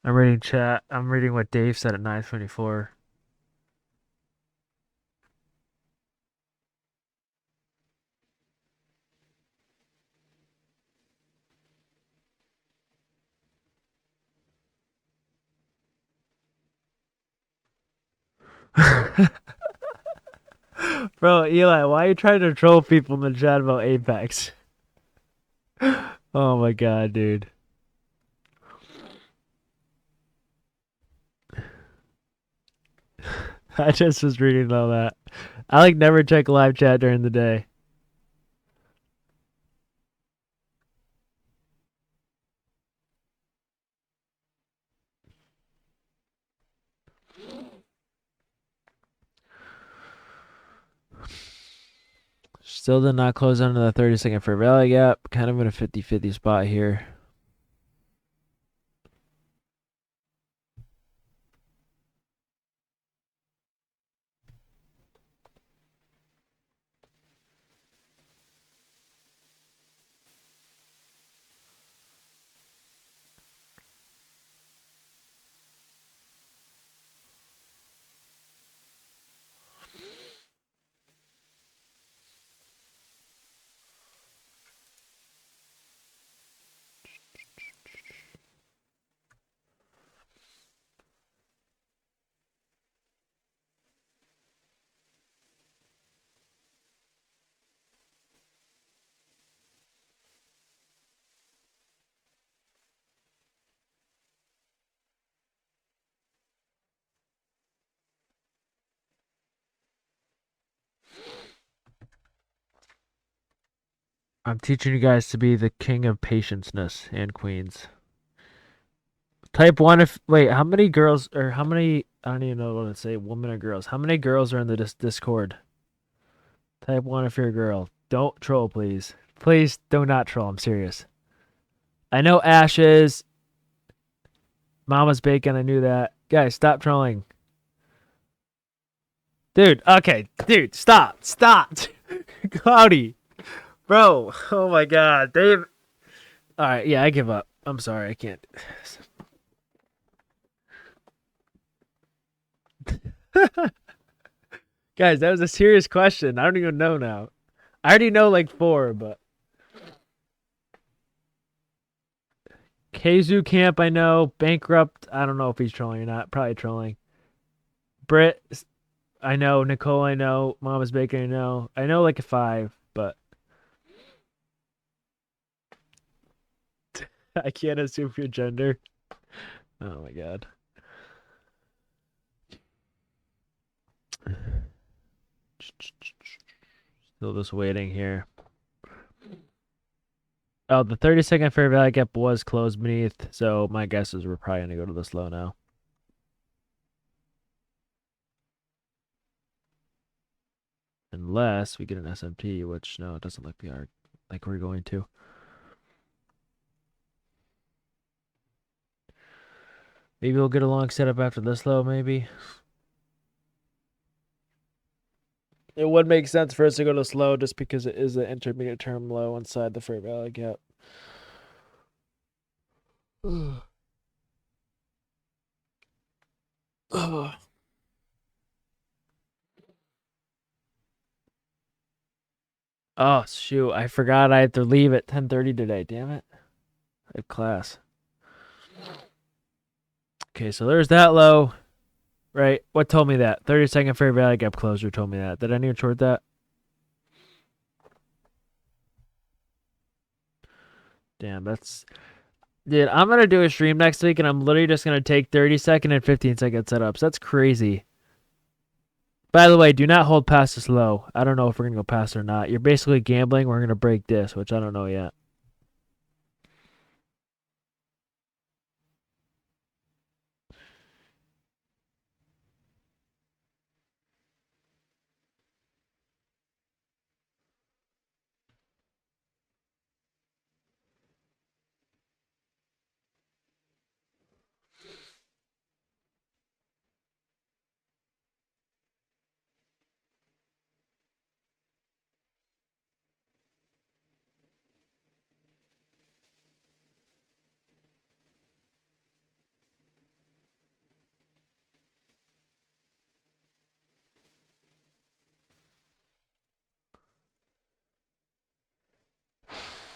I'm reading chat. I'm reading what Dave said at 9:24. Bro, Eli, why are you trying to troll people in the chat about Apex? Oh my god, dude. I just was reading all that. I like never check live chat during the day. Still did not close under the 30-second fair value gap. Kind of in a 50-50 spot here. I'm teaching you guys to be the king of patienceness and queens. Type 1 if... Wait, how many girls... Or how many... I don't even know what to say. Women or girls. How many girls are in the Discord? Type 1 if you're a girl. Don't troll, please. Please do not troll. I'm serious. I know Ash is. Mama's bacon. I knew that. Guys, stop trolling. Dude, okay. Dude, stop. Stop. Cloudy. Bro. Oh my god. Dave. Alright, yeah, I give up. I'm sorry. I can't. Guys, that was a serious question. I don't even know now. I already know like 4, but. Kazoo Camp, I know. Bankrupt, I don't know if he's trolling or not. Probably trolling. Britt, I know. Nicole, I know. Mama's Bacon, I know. I know like a 5, but I can't assume your gender. Oh my god. Still just waiting here. Oh, the 30-second fair value gap was closed beneath, so my guess is we're probably going to go to this low now. Unless we get an SMT, which no, it doesn't look like we're going to. Maybe we'll get a long setup after this low, maybe. It would make sense for us to go to slow just because it is an intermediate term low inside the fair value gap. Oh shoot, I forgot I had to leave at 10:30 today. Damn it. I have class. Okay, so there's that low. Right. What told me that? 30-second fair value gap closer told me that. Did anyone short that? Damn, that's... Dude, I'm going to do a stream next week, and I'm literally just going to take 30-second and 15-second setups. That's crazy. By the way, do not hold past this low. I don't know if we're going to go past or not. You're basically gambling. We're going to break this, which I don't know yet.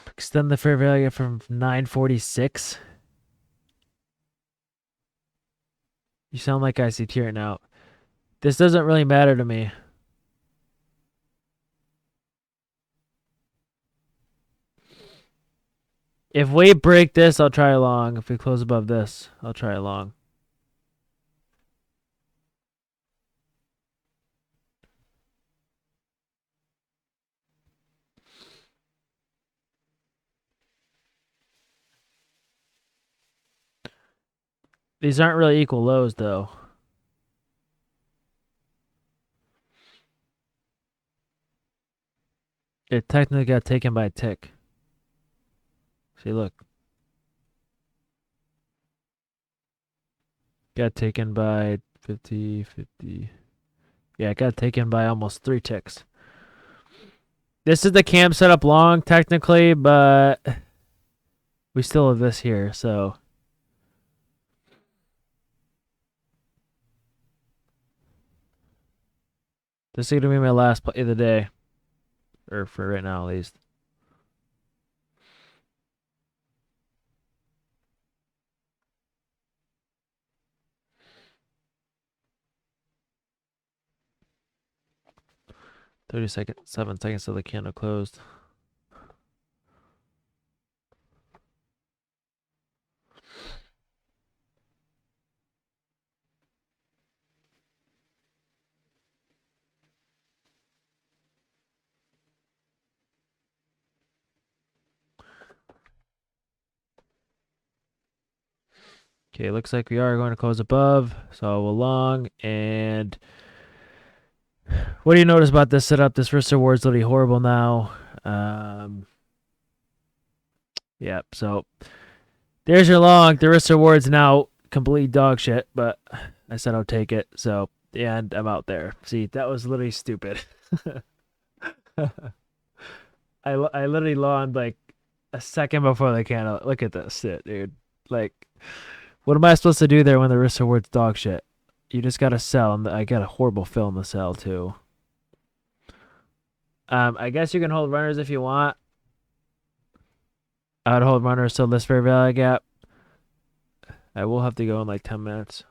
Extend the fair value from 946. You sound like ICT right now. This doesn't really matter to me. If we break this, I'll try long. If we close above this, I'll try long. These aren't really equal lows, though. It technically got taken by a tick. See, look. Got taken by 50, 50. Yeah, it got taken by almost 3 ticks. This is the cam setup long, technically, but we still have this here, so. This is going to be my last play of the day. Or for right now, at least. $30, 7 seconds till the candle closed. Okay, looks like we are going to close above. So we'll long. And what do you notice about this setup? This risk reward's literally horrible now. Yep. So there's your long. The risk reward's now complete dog shit, but I said I'll take it. So and I'm out there. See, that was literally stupid. I literally longed like a second before the candle. Look at this shit, dude. Like, what am I supposed to do there when the risk reward's dog shit? You just gotta sell. And I got a horrible fill in the sell too. I guess you can hold runners if you want. I would hold runners till this fair value gap. I will have to go in like 10 minutes.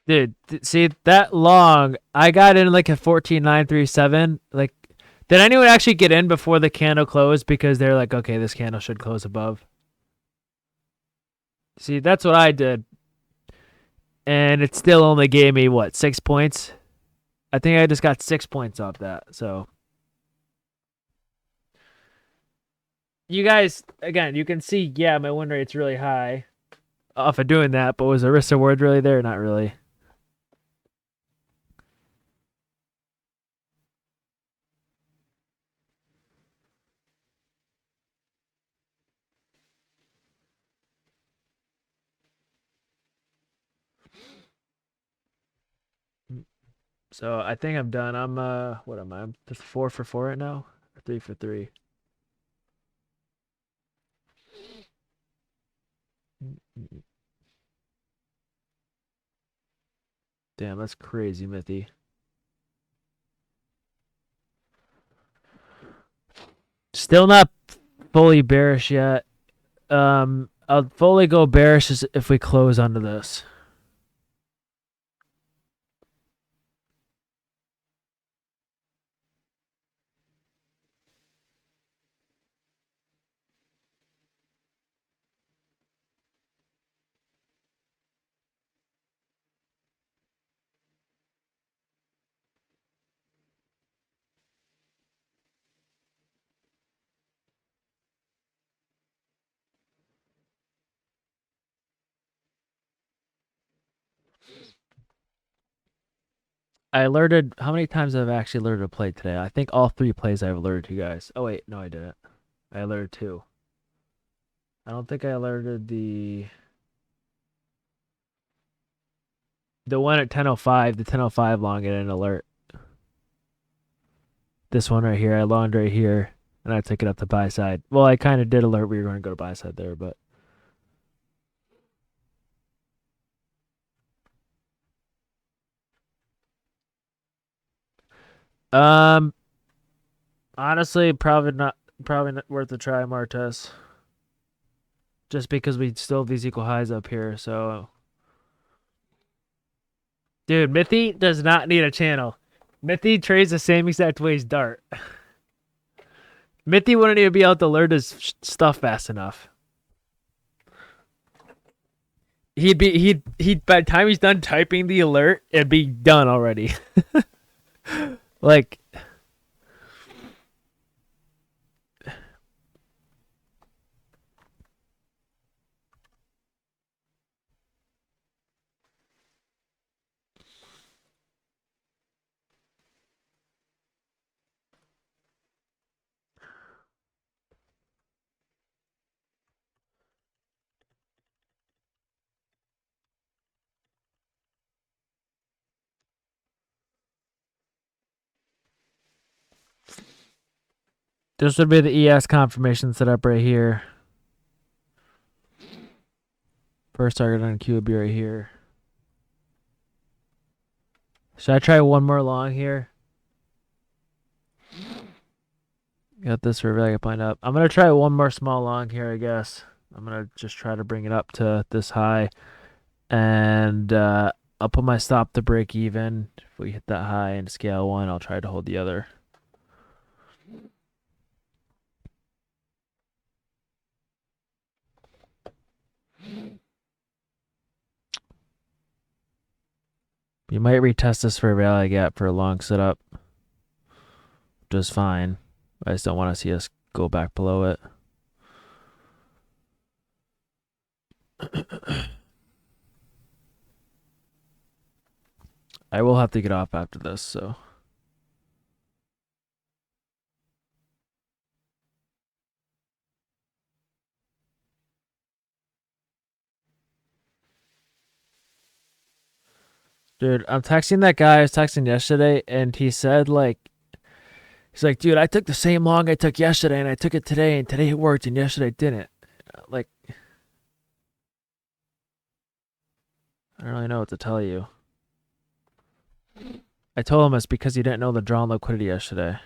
Dude, see that long? I got in like a 14.937. Like, did anyone actually get in before the candle closed because they're like, okay, this candle should close above? See, that's what I did, and it still only gave me what 6 points. I think I just got 6 points off that. So you guys, again, you can see, yeah, my win rate's really high off of doing that, but was the risk reward really there? Not really. So I think I'm done. I'm what am I? I'm just 4 for 4 right now, or 3 for 3. Damn, that's crazy, Mithy. Still not fully bearish yet. I'll fully go bearish if we close under this. I alerted. How many times have I actually alerted a play today? I think all 3 plays I've alerted you guys. Oh wait, no, I didn't. I alerted 2. I don't think I alerted the one at 10:05. The 10:05 long at an alert. This one right here, I longed right here, and I took it up the buy side. Well, I kind of did alert we were going to go to buy side there, but um, honestly, probably not worth a try, Martes. Just because we still have these equal highs up here, so. Dude, Mithy does not need a channel. Mithy trades the same exact way as Dart. Mithy wouldn't even be able to learn his stuff fast enough. He'd by the time he's done typing the alert, it'd be done already. Like, this would be the ES confirmation setup right here. First target on Q would be right here. Should I try one more long here? Got this for value point up. I'm gonna try one more small long here, I guess. I'm gonna just try to bring it up to this high, and I'll put my stop to break even. If we hit that high and scale one, I'll try to hold the other. You might retest this for a rally gap for a long setup. Just fine. I just don't want to see us go back below it. I will have to get off after this, so. Dude, I'm texting that guy I was texting yesterday, and he said, like, he's like, dude, I took the same long I took yesterday, and I took it today, and today it worked, and yesterday it didn't. Like, I don't really know what to tell you. I told him it's because he didn't know the drawn liquidity yesterday.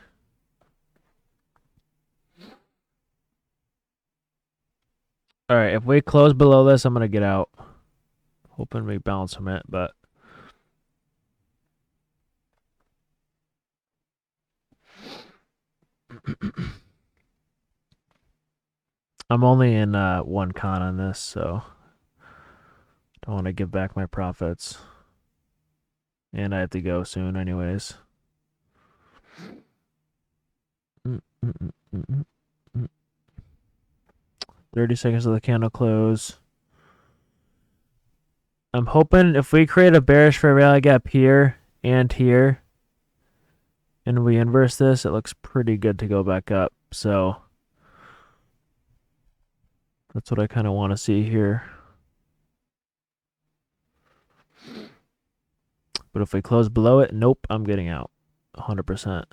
All right, if we close below this, I'm going to get out. Hoping we bounce from it, but. I'm only in one con on this, so don't want to give back my profits. And I have to go soon anyways. 30 seconds of the candle close. I'm hoping if we create a bearish fair value gap here and here, and we inverse this, it looks pretty good to go back up. So that's what I kind of want to see here. But if we close below it, nope, I'm getting out 100%.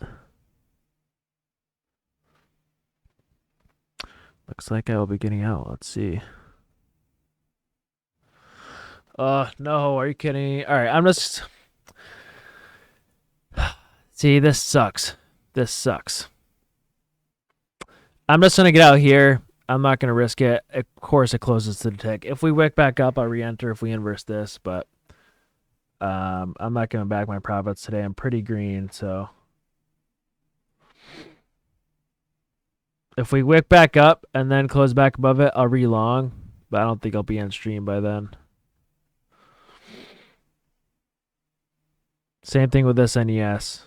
Looks like I will be getting out. Let's see. No, are you kidding? All right, I'm just. See, this sucks. This sucks. I'm just going to get out here. I'm not going to risk it. Of course, it closes to the tick. If we wick back up, I'll re-enter if we inverse this, but I'm not going to back my profits today. I'm pretty green, so. If we wick back up and then close back above it, I'll re-long, but I don't think I'll be on stream by then. Same thing with this NES.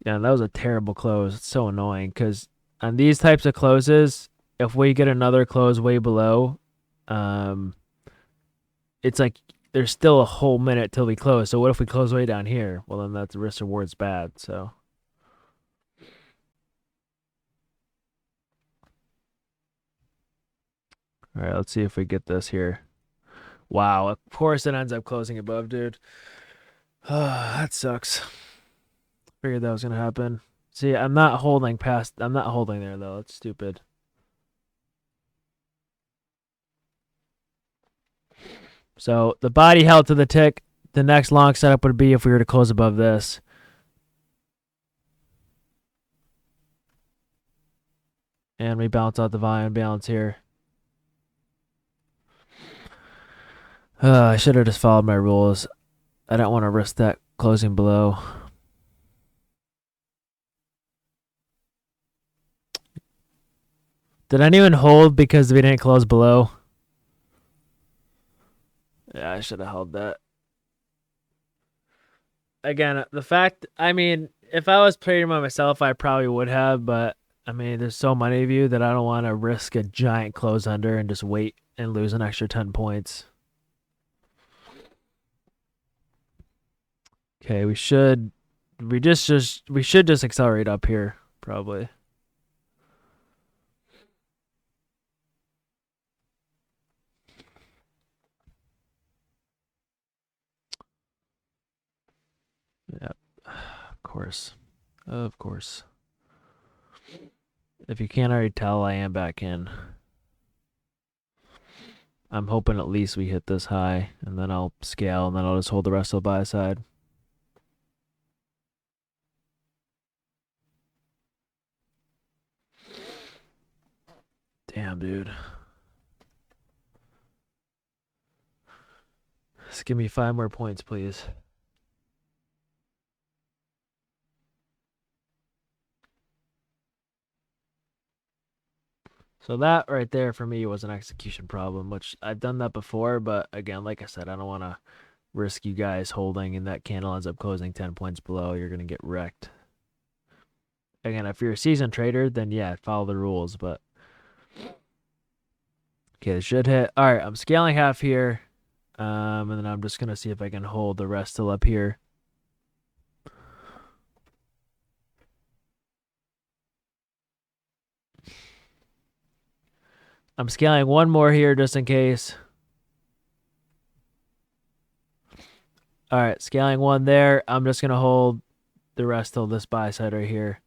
Yeah, that was a terrible close. It's so annoying because on these types of closes, if we get another close way below, it's like there's still a whole minute till we close. So what if we close way down here? Well, then that's the risk reward's bad. So. All right, let's see if we get this here. Wow, of course it ends up closing above, dude. That sucks. Figured that was gonna happen. See, I'm not holding past. I'm not holding there though. It's stupid. So the body held to the tick. The next long setup would be if we were to close above this. And we balance out the volume balance here. I should have just followed my rules. I don't want to risk that closing below. Did anyone hold because we didn't close below? Yeah, I should have held that. Again, the fact, I mean, if I was trading by myself, I probably would have, but I mean, there's so many of you that I don't want to risk a giant close under and just wait and lose an extra 10 points. Okay, we should just accelerate up here, probably. Yeah, of course. Of course. If you can't already tell, I am back in. I'm hoping at least we hit this high, and then I'll scale, and then I'll just hold the rest of the buy side. Damn, dude. Just give me 5 more points, please. So that right there for me was an execution problem, which I've done that before. But again, like I said, I don't want to risk you guys holding and that candle ends up closing 10 points below. You're going to get wrecked. Again, if you're a seasoned trader, then yeah, follow the rules. But okay, it should hit. All right, I'm scaling half here. And then I'm just going to see if I can hold the rest till up here. I'm scaling one more here just in case. All right, scaling one there. I'm just going to hold the rest till this buy side right here.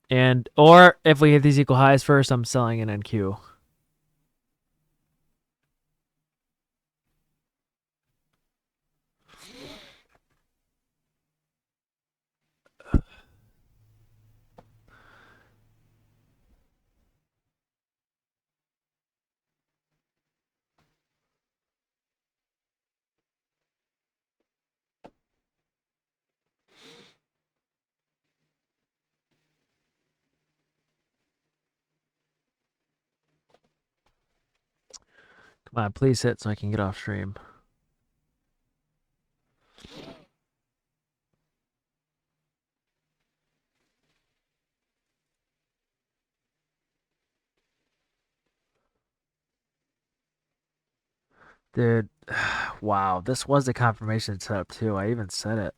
And, or if we hit these equal highs first, I'm selling an NQ. Come on, please hit so I can get off stream. Dude, wow, this was the confirmation setup too. I even said it.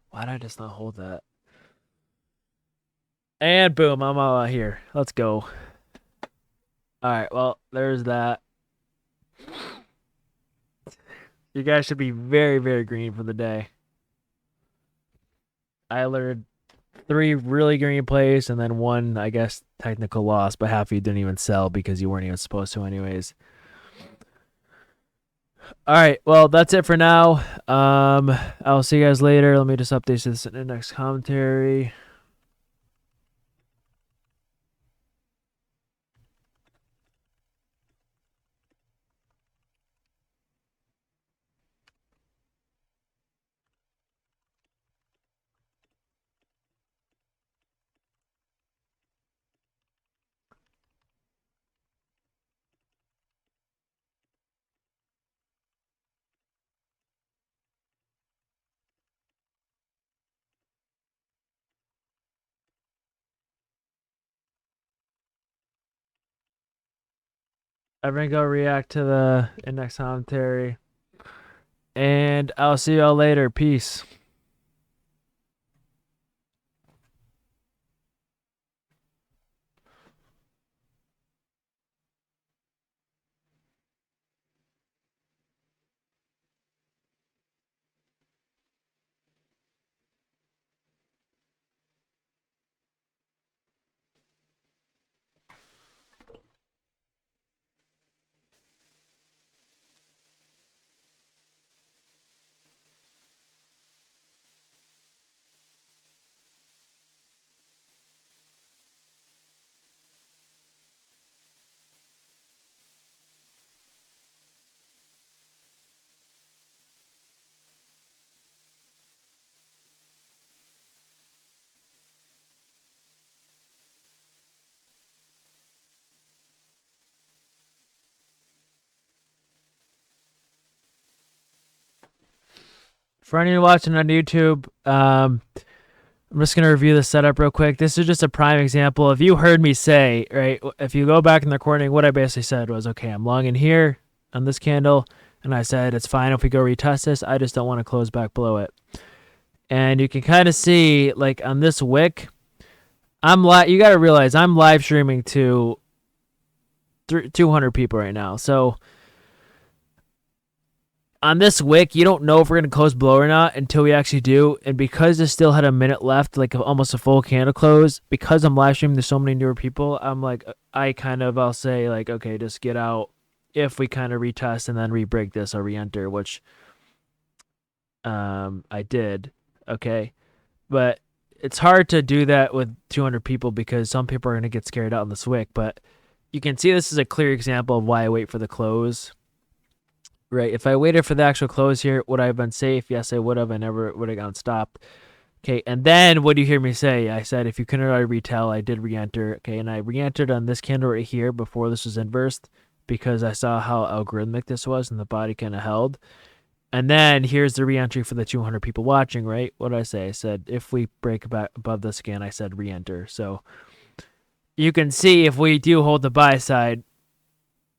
Why did I just not hold that? And boom, I'm out here. Let's go. All right, well, there's that. You guys should be very, very green for the day. I learned 3 really green plays and then 1, I guess, technical loss, but half of you didn't even sell because you weren't even supposed to anyways. All right, well, that's it for now. I'll see you guys later. Let me just update this in the next commentary. Everyone go react to the index commentary. And I'll see y'all later. Peace. For anyone watching on YouTube, I'm just going to review the setup real quick. This is just a prime example. If you heard me say, right, if you go back in the recording, what I basically said was, okay, I'm long in here on this candle, and I said it's fine if we go retest this. I just don't want to close back below it. And you can kind of see, like, on this wick, you got to realize I'm live streaming to 200 people right now. So on this wick, you don't know if we're going to close below or not until we actually do. And because this still had a minute left, like almost a full candle close, because I'm live streaming to so many newer people, I'm like, I'll say like, okay, just get out if we kind of retest and then re-break this or re-enter, which I did. Okay. But it's hard to do that with 200 people because some people are going to get scared out in this wick. But you can see this is a clear example of why I wait for the close. right? If I waited for the actual close here, would I have been safe? Yes, I would have. I never would have gotten stopped. Okay, and then what do you hear me say? I said if you couldn't already retell, I did re-enter. Okay, and I re-entered on this candle right here before this was inversed because I saw how algorithmic this was and the body kind of held. And then here's the re-entry for the 200 people watching, right? What did I say? I said if we break back above this again, I said re-enter. So you can see if we do hold the buy side,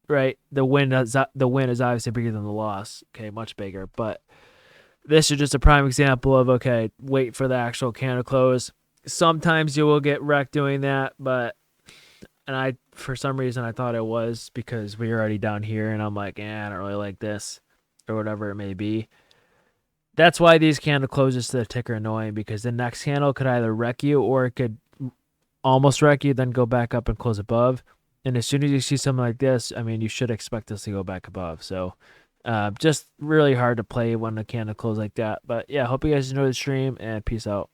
right? The win is obviously bigger than the loss. Okay, much bigger. But this is just a prime example of okay, wait for the actual candle close. Sometimes you will get wrecked doing that, but and I for some reason I thought it was because we were already down here, and I'm like, I don't really like this, or whatever it may be. That's why these candle closes to the ticker are annoying because the next candle could either wreck you or it could almost wreck you, then go back up and close above. And as soon as you see something like this, I mean, you should expect this to go back above. So just really hard to play when the candle closes like that. But yeah, hope you guys enjoy the stream and peace out.